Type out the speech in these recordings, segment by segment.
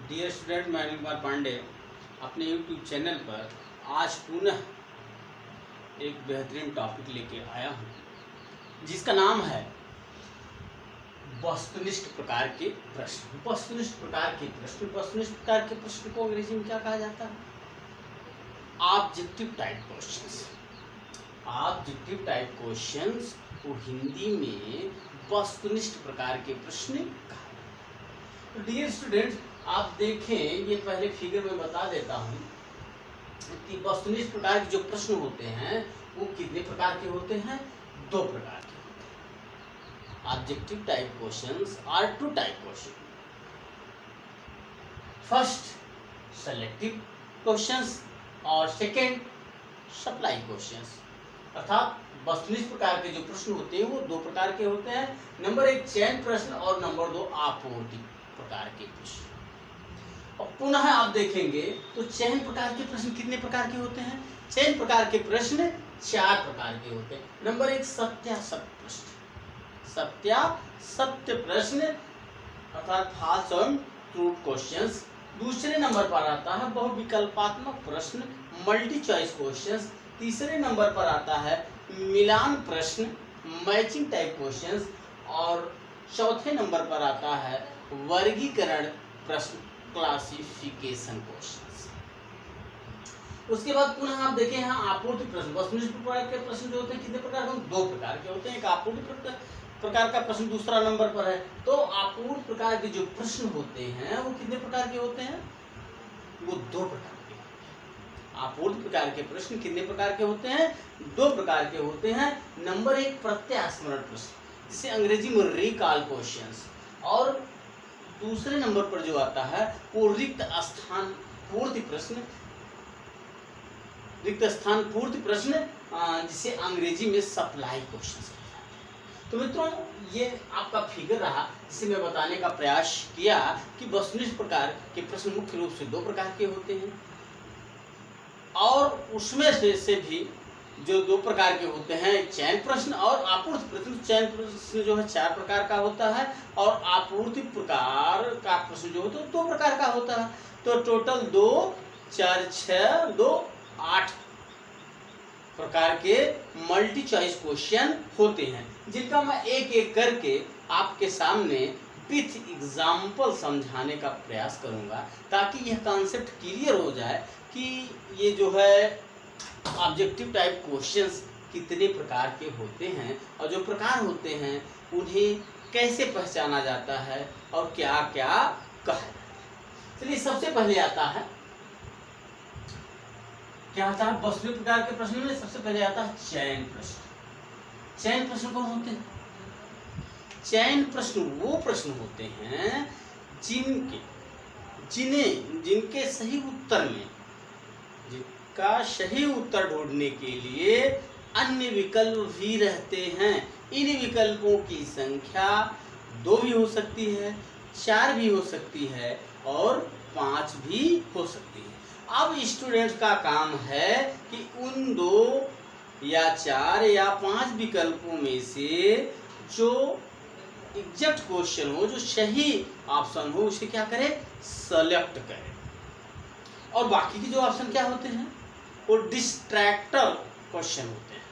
Dear student, मैं अनिल कुमार पांडे अपने YouTube channel पर आज पुनः एक बेहतरीन टॉपिक लेके आया हूँ जिसका नाम है वस्तुनिष्ठ प्रकार के प्रश्न। वस्तुनिष्ठ प्रकार के प्रश्न, वस्तुनिष्ठ प्रकार के प्रश्न को अंग्रेजी में क्या कहा जाता है? Objective type questions. Objective type questions को हिंदी में वस्तुनिष्ठ प्रकार के प्रश्न कहा जाता है। डियर स्टूडेंट्स, आप देखें, ये पहले फिगर में बता देता हूँ कि वस्तुनिष्ठ प्रकार के जो प्रश्न होते हैं वो कितने प्रकार के होते हैं? दो प्रकार के होते हैं। Objective type questions are two type question. First selective questions और सेकंड सप्लाई क्वेश्चंस। अर्थात वस्तुनिष्ठ प्रकार के जो प्रश्न होते हैं वो दो प्रकार के होते हैं। नंबर एक चयन प्रश्न और नंबर दो आपूर्ति प्रकार के प्रश्न। और पुनः आप देखेंगे तो चयन प्रकार के प्रश्न कितने प्रकार के होते हैं? चयन प्रकार के प्रश्न चार प्रकार के होते हैं। नंबर एक सत्यासत्य प्रश्न। सत्यासत्य प्रश्न अर्थात फॉल्स और ट्रू क्वेश्चंस। दूसरे नंबर पर आता है बहुविकल्पात्मक प्रश्न, मल्टी चॉइस क्वेश्चंस। तीसरे नंबर पर आता है मिलान प्रश्न, मैचिंग टाइप क्वेश्चंस। और चौथे नंबर पर आता है वर्गीकरण प्रश्न, क्लासिफिकेशन क्वेश्चंस। उसके बाद पुनः आप देखें यहाँ आपूर्ति प्रश्न। वस्तुनिष्ठ प्रकार के प्रश्न जो होते हैं कितने प्रकार के? दो प्रकार के होते हैं। एक आपूर्ति प्रकार का प्रश्न दूसरा नंबर पर है। तो आपूर्ति प्रकार के जो प्रश्न होते हैं वो कितने प्रकार के होते हैं? वो दो प्रकार के होते हैं। आपूर्ति प्रकार के प्रश्न कितने प्रकार के होते हैं? दो प्रकार के होते हैं। नंबर एक प्रत्यास्मरण प्रश्न, जिसे अंग्रेजी में रिकॉल क्वेश्चंस। और दूसरे नंबर पर जो आता है वो रिक्त स्थान पूर्ति प्रश्न, रिक्त स्थान पूर्ति प्रश्न, जिसे अंग्रेजी में सप्लाई क्वेश्चंस। तो मित्रों, ये आपका फिगर रहा जिसे मैं बताने का प्रयास किया कि वस्तुनिष्ठ प्रकार के प्रश्न मुख्य रूप से दो प्रकार के होते हैं और उसमें से भी जो दो प्रकार के होते हैं चयन प्रश्न और आपूर्ति प्रश्न। चयन प्रश्न जो है चार प्रकार का होता है और आपूर्ति प्रकार का प्रश्न जो होता है दो प्रकार का होता है। तो टोटल 2, 4, 6, 2, 8 प्रकार के मल्टी चॉइस क्वेश्चन होते हैं, जिनका मैं एक एक करके आपके सामने विथ एग्जाम्पल समझाने का प्रयास करूंगा ताकि यह कॉन्सेप्ट क्लियर हो जाए कि ये जो है ऑब्जेक्टिव टाइप क्वेश्चंस कितने प्रकार के होते हैं और जो प्रकार होते हैं उन्हें कैसे पहचाना जाता है और क्या क्या कहा जाता है। चलिए, सबसे पहले आता है क्या आता है? वस्तुनिष्ठ प्रकार के प्रश्न में सबसे पहले आता है चयन प्रश्न। चयन प्रश्न कौन होते हैं? चयन प्रश्न वो प्रश्न होते हैं जिनके सही उत्तर में का सही उत्तर ढूंढने के लिए अन्य विकल्प भी रहते हैं। इन विकल्पों की संख्या 2 भी हो सकती है, 4 भी हो सकती है और 5 भी हो सकती है। अब स्टूडेंट का काम है कि उन 2 या 4 या 5 विकल्पों में से जो एग्जैक्ट क्वेश्चन हो, जो सही ऑप्शन हो, उसे क्या करे? सेलेक्ट करे। और बाकी के जो ऑप्शन क्या होते हैं? वो डिस्ट्रैक्टर क्वेश्चन होते हैं।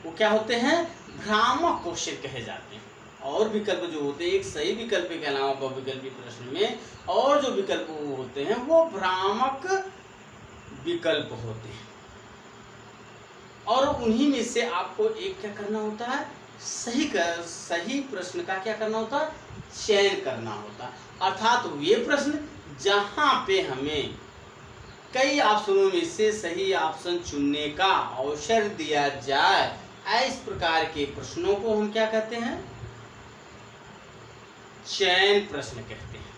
वो क्या होते हैं? भ्रामक क्वेश्चन कहे जाते हैं। और विकल्प जो होते हैं, एक सही विकल्प के अलावा बहुविकल्पी प्रश्न में और जो विकल्प वो होते हैं वो भ्रामक विकल्प होते हैं। और उन्हीं में से आपको एक क्या करना होता है? सही प्रश्न का क्या करना होता है? चयन करना होता है। अर्थात वे प्रश्न जहां पे हमें कई ऑप्शनों में से सही ऑप्शन चुनने का अवसर दिया जाए, इस प्रकार के प्रश्नों को हम क्या कहते हैं? चयन प्रश्न कहते हैं।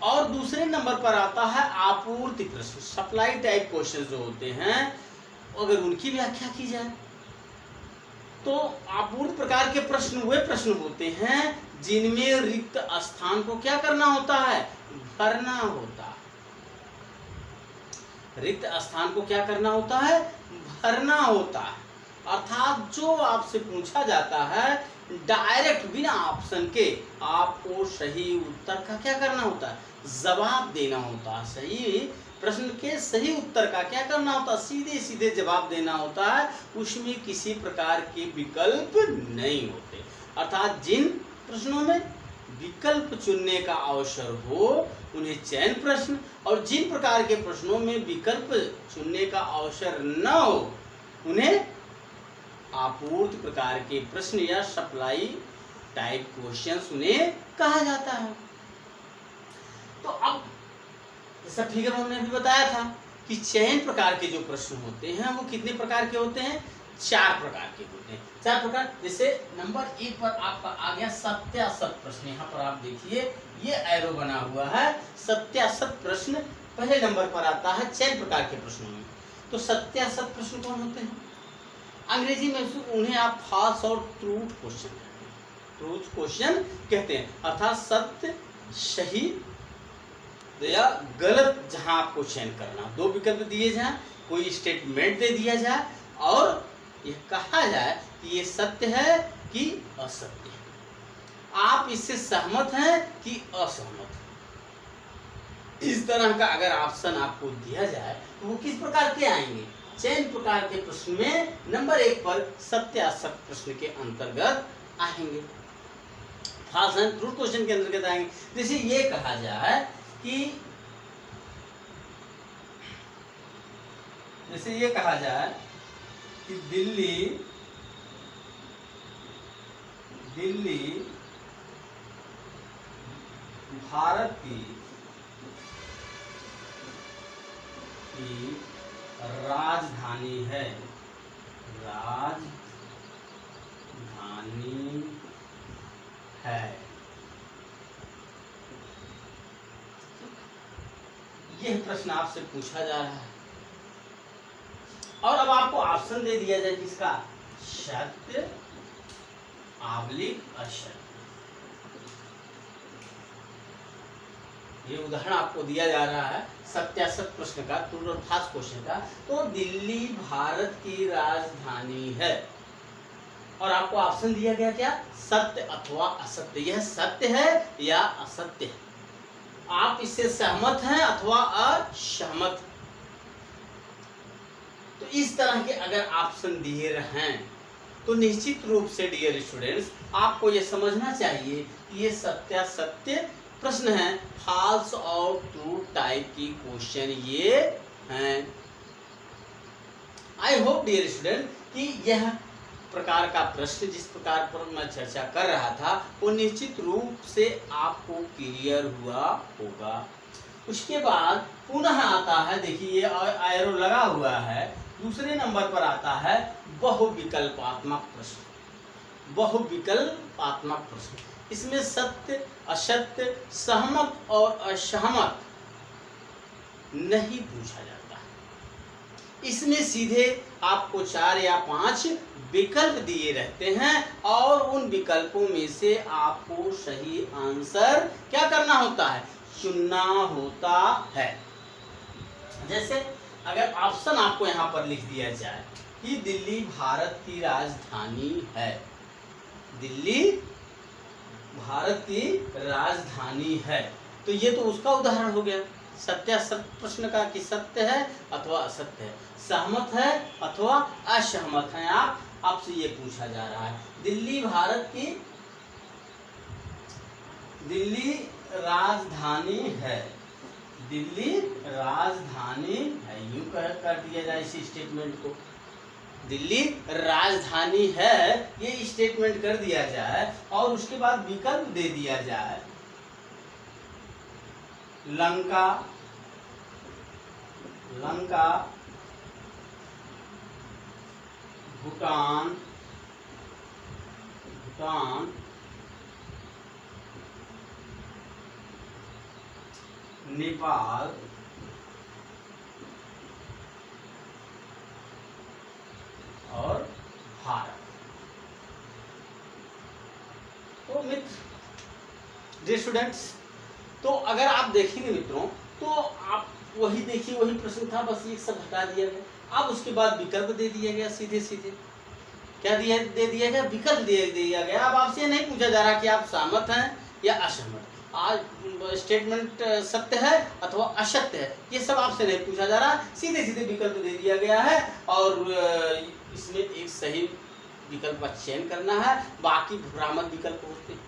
और दूसरे नंबर पर आता है आपूर्ति प्रश्न, सप्लाई टाइप क्वेश्चन जो होते हैं। अगर उनकी व्याख्या की जाए तो आपूर्ति प्रकार के प्रश्न वे प्रश्न होते हैं जिनमें रिक्त स्थान को क्या करना होता है? भरना होता है। रिक्त स्थान को क्या करना होता है? भरना होता है। अर्थात जो आपसे पूछा जाता है डायरेक्ट बिना ऑप्शन के आपको सही उत्तर का क्या करना होता है, जवाब देना होता है। सही प्रश्न के सही उत्तर का क्या करना होता है, सीधे सीधे जवाब देना होता है, उसमें किसी प्रकार के विकल्प नहीं होते। अर्थात जिन प्रश्नों में विकल्प चुनने का अवसर हो उन्हें चयन प्रश्न, और जिन प्रकार के प्रश्नों में विकल्प चुनने का अवसर न हो उन्हें आपूर्ति प्रकार के प्रश्न या सप्लाई टाइप क्वेश्चंस उन्हें कहा जाता है। तो अब जैसा फिगर में हमने भी बताया था कि चयन प्रकार के जो प्रश्न होते हैं वो कितने प्रकार के होते हैं, 4 प्रकार के होते हैं। 4 प्रकार, जैसे नंबर 1 पर आपका आ गया सत्यासत्य प्रश्न। यहाँ पर आप देखिए ये एरो बना हुआ है, सत्यासत्य प्रश्न पहले नंबर पर आता है चयन प्रकार के प्रश्नों में। तो सत्यासत्य प्रश्न कौन होते हैं, अंग्रेजी में उन्हें आप फॉल्स और ट्रूथ क्वेश्चन कहते हैं, ट्रूथ क्वेश्चन कहते हैं। अर्थात सत्य, सही या गलत जहां आपको चयन करना, 2 विकल्प दिए जाए, कोई स्टेटमेंट दे दिया जाए और यह कहा जाए कि ये सत्य है कि असत्य है, आप इससे सहमत हैं कि असहमत हैं। इस तरह का अगर ऑप्शन आपको दिया जाए तो वो किस प्रकार के आएंगे, चयन प्रकार के प्रश्न में नंबर 1 पर सत्यासत्य प्रश्न के अंतर्गत आएंगे, फॉल्स एंड ट्रू क्वेश्चन के अंतर्गत आएंगे। जैसे ये कहा जाए कि जैसे ये कहा जाए कि दिल्ली भारत की राजधानी है, राजधानी है। यह प्रश्न आपसे पूछा जा रहा है और अब आपको ऑप्शन दे दिया जाए किसका, सत्य, आबलिक असत्य। ये उदाहरण आपको दिया जा रहा है सत्यासत्य प्रश्न का, ट्रू और फॉल्स क्वेश्चन का। तो दिल्ली भारत की राजधानी है और आपको ऑप्शन दिया गया क्या, सत्य अथवा असत्य। यह सत्य है या असत्य है, आप इससे सहमत हैं अथवा असहमत। तो इस तरह के अगर ऑप्शन दिए रहें तो निश्चित रूप से डियर स्टूडेंट्स आपको यह समझना चाहिए कि ये सत्यासत्य प्रश्न है, फॉल्स और ट्रू टाइप की क्वेश्चन ये हैं। आई होप डियर स्टूडेंट कि यह प्रकार का प्रश्न जिस प्रकार पर मैं चर्चा कर रहा था वो निश्चित रूप से आपको क्लियर हुआ होगा। उसके बाद पुनः आता है, देखिए ये एरो लगा हुआ है, दूसरे नंबर पर आता है बहुविकल्पात्मक प्रश्न। बहुविकल्पात्मक प्रश्न, इसमें सत्य, असत्य, सहमत और असहमत नहीं पूछा जाता है। इसमें सीधे आपको 4 या 5 विकल्प दिए रहते हैं और उन विकल्पों में से आपको सही आंसर क्या करना होता है, चुनना होता है। जैसे अगर ऑप्शन आपको यहाँ पर लिख दिया जाए कि दिल्ली भारत की राजधानी है, दिल्ली भारत की राजधानी है, तो ये तो उसका उदाहरण हो गया सत्यासत्य प्रश्न का कि सत्य है अथवा असत्य है, सहमत है अथवा असहमत है। आपसे ये पूछा जा रहा है दिल्ली भारत की दिल्ली राजधानी है, दिल्ली राजधानी है, यूं कर दिया जाए इसी स्टेटमेंट को, दिल्ली राजधानी है ये स्टेटमेंट कर दिया जाए और उसके बाद विकल्प दे दिया जाए लंका, भूटान, नेपाल और भारत। तो मित्र डियर स्टूडेंट्स, तो अगर आप देखेंगे मित्रों तो आप वही देखिए, वही प्रश्न था, बस एक सब हटा दिया गया, अब उसके बाद विकल्प दे दिया गया सीधे सीधे। क्या दे दिया गया, विकल्प दे दिया गया। अब आपसे नहीं पूछा जा रहा कि आप सहमत हैं या असहमत, आज स्टेटमेंट सत्य है अथवा असत्य है, ये सब आपसे नहीं पूछा जा रहा, सीधे सीधे विकल्प दे दिया गया है और इसमें एक सही विकल्प का चयन करना है, बाकी भ्रामक विकल्प होते हैं।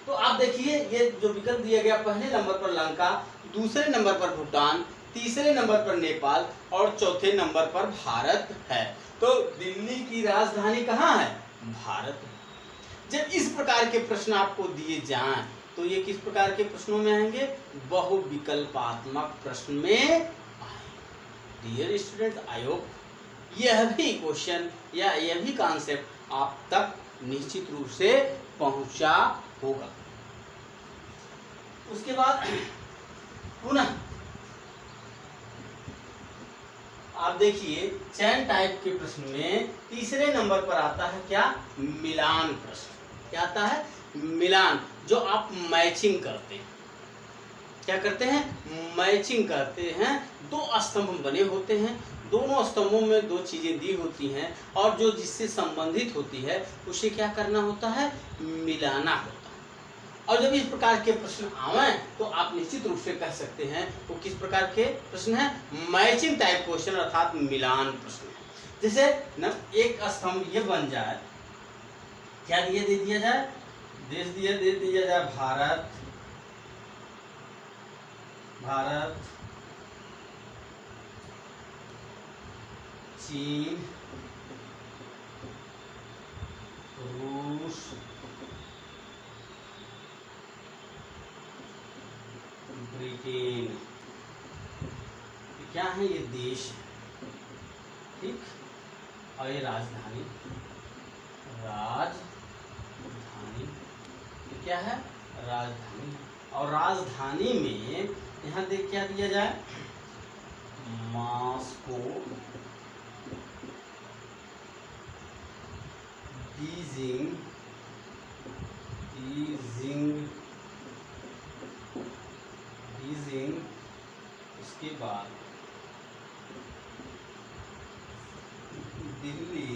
तो आप देखिए ये जो विकल्प दिया गया, पहले नंबर पर लंका, दूसरे नंबर पर भूटान, तीसरे नंबर पर नेपाल और चौथे नंबर पर भारत है। तो दिल्ली की राजधानी कहाँ है, भारत है। जब इस प्रकार के प्रश्न आपको दिए जाएं तो ये किस प्रकार के प्रश्नों में आएंगे, बहुविकल्पात्मक प्रश्न में आएंगे। डियर स्टूडेंट, आई होप यह भी क्वेश्चन या यह भी कॉन्सेप्ट आप तक निश्चित रूप से पहुंचा होगा। उसके बाद पुनः आप देखिए चयन टाइप के प्रश्न में तीसरे नंबर पर आता है क्या, मिलान प्रश्न। क्या आता है, मिलान, जो आप मैचिंग करते हैं। क्या करते हैं, मैचिंग करते हैं। दो स्तंभ बने होते हैं, दोनों स्तंभों में दो चीजें दी होती हैं और जो जिससे संबंधित होती है उसे क्या करना होता है, मिलाना होता है। और जब इस प्रकार के प्रश्न आवें तो आप निश्चित रूप से कह सकते हैं वो किस प्रकार के प्रश्न है, मैचिंग टाइप क्वेश्चन अर्थात मिलान प्रश्न। जैसे न एक स्तंभ ये बन जाए, क्या दिया दे दिया जाए, देश दे दिया जाए भारत, भारत, चीन, रूस, ब्रिटेन। क्या है, ये देश है, ठीक, और ये राजधानी, राजधानी क्या है, राजधानी। और राजधानी में यहाँ देख क्या दिया जाए, मॉस्को, बीजिंग, बीजिंग, उसके बाद दिल्ली,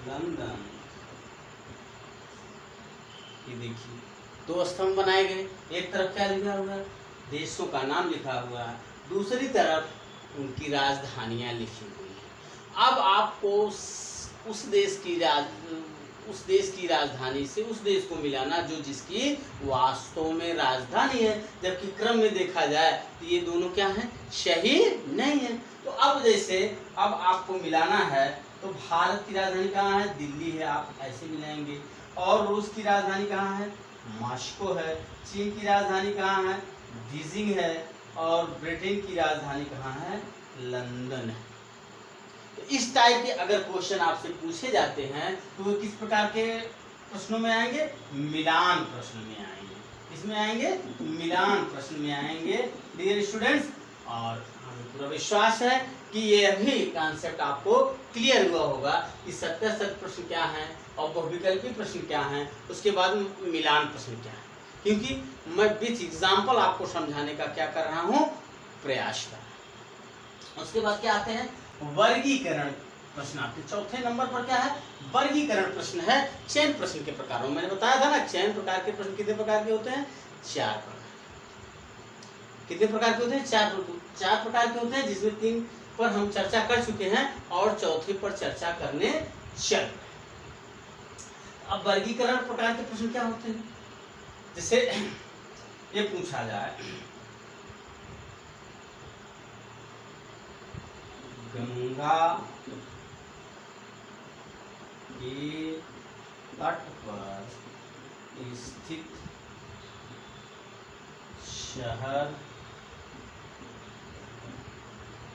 लंदन। ये देखिए दो स्तंभ बनाए गए, एक तरफ क्या लिखा हुआ है, देशों का नाम लिखा हुआ है, दूसरी तरफ उनकी राजधानियां लिखी हुई है। अब आपको उस देश की राजधानी से उस देश को मिलाना जो जिसकी वास्तव में राजधानी है, जबकि क्रम में देखा जाए तो ये दोनों क्या हैं, सही नहीं है। तो अब जैसे अब आपको मिलाना है तो भारत की राजधानी कहाँ है, दिल्ली है, आप ऐसे मिलाएंगे। और रूस की राजधानी कहाँ है, मॉस्को है। चीन की राजधानी कहाँ है, बीजिंग है। और ब्रिटेन की राजधानी कहाँ है, लंदन है। तो इस टाइप के अगर क्वेश्चन आपसे पूछे जाते हैं तो वो किस प्रकार के प्रश्नों में आएंगे, मिलान प्रश्न में आएंगे। किसमें आएंगे, मिलान प्रश्न में आएंगे डियर स्टूडेंट्स। और हमें पूरा विश्वास है कि यह भी कॉन्सेप्ट आपको क्लियर हुआ होगा कि सत्य प्रश्न क्या है और बहुविकल्पी प्रश्न क्या है, उसके बाद मिलान प्रश्न क्या है। क्योंकि मैं विथ एग्जाम्पल आपको समझाने का क्या कर रहा हूँ, प्रयास कर रहा हूँ। उसके बाद क्या आते हैं, वर्गीकरण प्रश्न आते हैं। चौथे नंबर पर क्या है, वर्गीकरण प्रश्न है चयन प्रश्न के प्रकारों। मैंने बताया था ना, चयन प्रकार के प्रश्न कितने प्रकार के होते हैं, 4 प्रकार। कितने प्रकार के होते हैं, 4 प्रकार के होते हैं, जिसमें 3 पर हम चर्चा कर चुके हैं और चौथे पर चर्चा करने चल। अब वर्गीकरण प्रकार के प्रश्न क्या होते हैं, जैसे ये पूछा जाए, गंगा के तट पर स्थित शहर,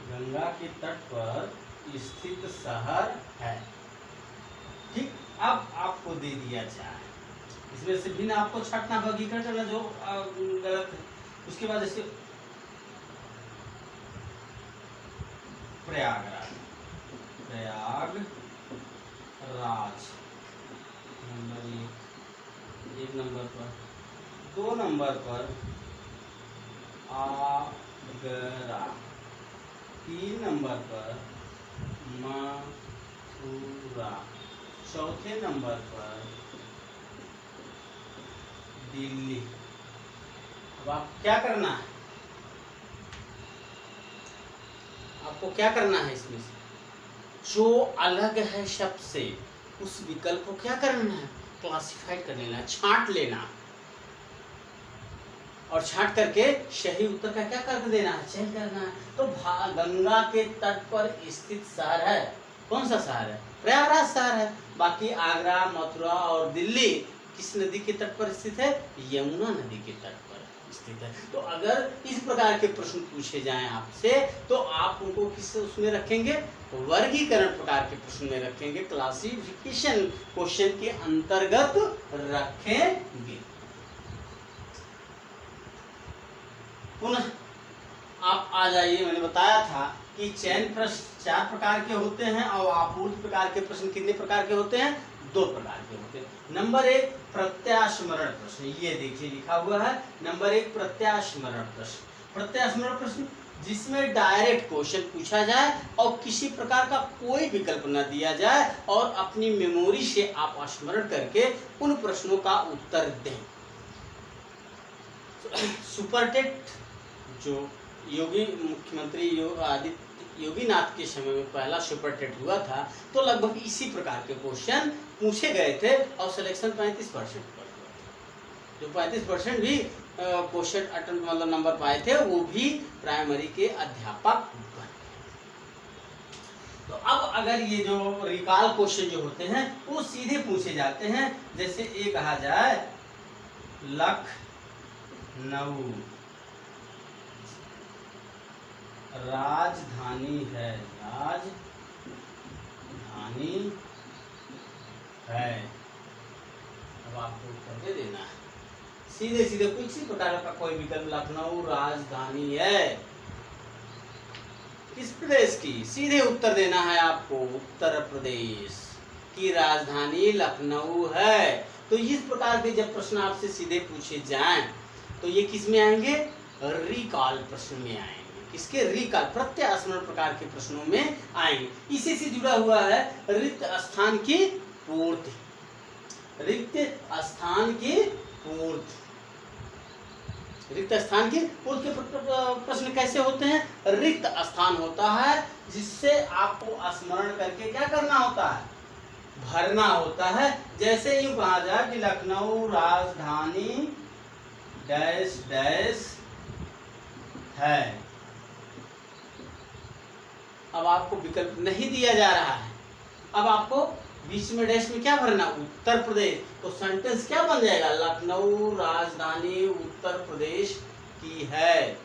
गंगा के तट पर स्थित शहर है, ठीक। अब आपको दे दिया जाए, इसमें से भिन्न आपको छटना वर्गीकरण करना जो गलत है। उसके बाद जैसे प्रयागराज, नंबर 1 नंबर पर, 2 नंबर पर आगरा, 3 नंबर पर मथुरा, चौथे नंबर पर दिल्ली। अब आप क्या करना है, आपको क्या करना है इसमें से जो अलग है शब्द से उस विकल्प को क्या करना है, क्लासिफाइड कर लेना, छांट लेना, और छांट करके सही उत्तर का क्या कर देना है, चयन करना है। तो गंगा के तट पर स्थित शहर है, कौन सा शहर है, प्रयागराज शहर है। बाकी आगरा, मथुरा और दिल्ली किस नदी के तट पर स्थित है, यमुना नदी के तट पर स्थित है। तो अगर इस प्रकार के प्रश्न पूछे जाएं आपसे तो आप उनको किस उसमें रखेंगे, वर्गीकरण प्रकार के प्रश्न में रखेंगे, क्लासिफिकेशन क्वेश्चन के अंतर्गत रखेंगे। पुनः आप आ जाइए, मैंने बताया था कि चयन प्रश्न 4 प्रकार के होते हैं और आपूर्ति प्रकार के प्रश्न कितने प्रकार के होते हैं, 2 प्रकार के होते हैं। नंबर 1 प्रत्यास्मरण प्रश्न, ये देखिए लिखा हुआ है नंबर 1 प्रत्यास्मरण प्रश्न। प्रत्यास्मरण प्रश्न जिसमें डायरेक्ट क्वेश्चन पूछा जाए और किसी प्रकार का कोई विकल्प न दिया जाए और अपनी मेमोरी से आप स्मरण करके उन प्रश्नों का उत्तर दें। सुपरटेट जो योगी मुख्यमंत्री आदित्य योगीनाथ के समय में पहला सुपरटेट हुआ था तो लगभग इसी प्रकार के क्वेश्चन पूछे गए थे और सिलेक्शन 35% पर हुआ था। जो 35% भी क्वेश्चन अटेम्प्ट मतलब नंबर पाए थे वो भी प्राइमरी के अध्यापक बने। तो अब अगर ये जो रिकॉल क्वेश्चन जो होते हैं वो सीधे पूछे जाते हैं, जैसे ये कहा जाए लखनऊ राजधानी है, राजधानी है, अब आपको उत्तर दे देना है सीधे सीधे किसी प्रकार का कोई विकल्प, लखनऊ राजधानी है किस प्रदेश की, सीधे उत्तर देना है आपको, उत्तर प्रदेश की राजधानी लखनऊ है। तो इस प्रकार के जब प्रश्न आपसे सीधे पूछे जाएं तो ये किस में आएंगे, रिकॉल प्रश्न में आएंगे। किसके, रिकॉल प्रत्यास्मरण प्रकार के प्रश्नों में आएंगे। इसी से जुड़ा हुआ है रिक्त स्थान की पूर्ति, रिक्त स्थान की पूर्ति। रिक्त स्थान की पूर्ति के प्रश्न कैसे होते हैं, रिक्त स्थान होता है जिससे आपको स्मरण करके क्या करना होता है, भरना होता है। जैसे यूं कहा जाए कि लखनऊ राजधानी डैश डैश है, अब आपको विकल्प नहीं दिया जा रहा है, अब आपको बीच में डैश में क्या भरना, उत्तर प्रदेश। तो सेंटेंस क्या बन जाएगा, लखनऊ राजधानी उत्तर प्रदेश की है,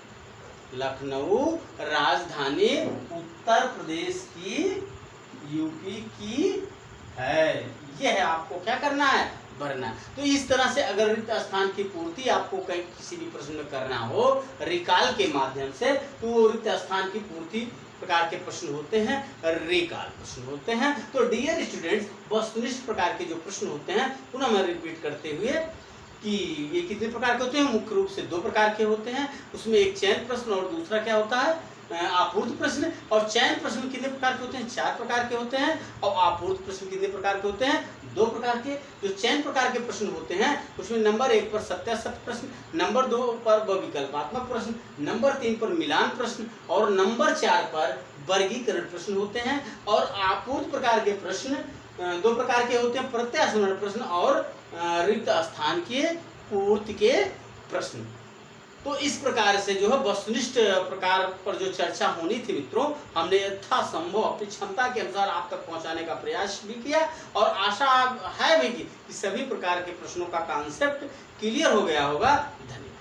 लखनऊ राजधानी उत्तर प्रदेश की, यूपी की है। यह है आपको क्या करना है, भरना। तो इस तरह से अगर रिक्त स्थान की पूर्ति आपको कहीं किसी भी प्रश्न में करना हो रिकॉल के माध्यम से तो वो रिक्त स्थान की पूर्ति प्रकार के प्रश्न होते हैं, रिकॉल प्रश्न होते हैं। तो डियर स्टूडेंट्स, वस्तुनिष्ठ प्रकार के जो प्रश्न होते हैं पुनः मैं रिपीट करते हुए कि ये कितने प्रकार के होते हैं, मुख्य रूप से 2 प्रकार के होते हैं। उसमें एक चयन प्रश्न और दूसरा क्या होता है, आपूर्ति प्रश्न। और चयन प्रश्न कितने प्रकार के होते हैं, 4 प्रकार के होते हैं। और आपूर्ति प्रश्न कितने प्रकार के होते हैं, 2 प्रकार के। जो चयन प्रकार के प्रश्न होते हैं उसमें नंबर 1 पर सत्यासत्य प्रश्न, नंबर 2 पर विकल्पात्मक प्रश्न, नंबर 3 पर मिलान प्रश्न और नंबर 4 पर वर्गीकरण प्रश्न होते हैं। और आपूर्ति प्रकार के प्रश्न 2 प्रकार के होते हैं, प्रत्यास्मरण प्रश्न और रिक्त स्थान के पूर्ति के प्रश्न। तो इस प्रकार से जो है वस्तुनिष्ठ प्रकार पर जो चर्चा होनी थी मित्रों, हमने यथासंभव अपनी क्षमता के अनुसार आप तक पहुंचाने का प्रयास भी किया और आशा है भी कि सभी प्रकार के प्रश्नों का कॉन्सेप्ट क्लियर हो गया होगा। धन्यवाद।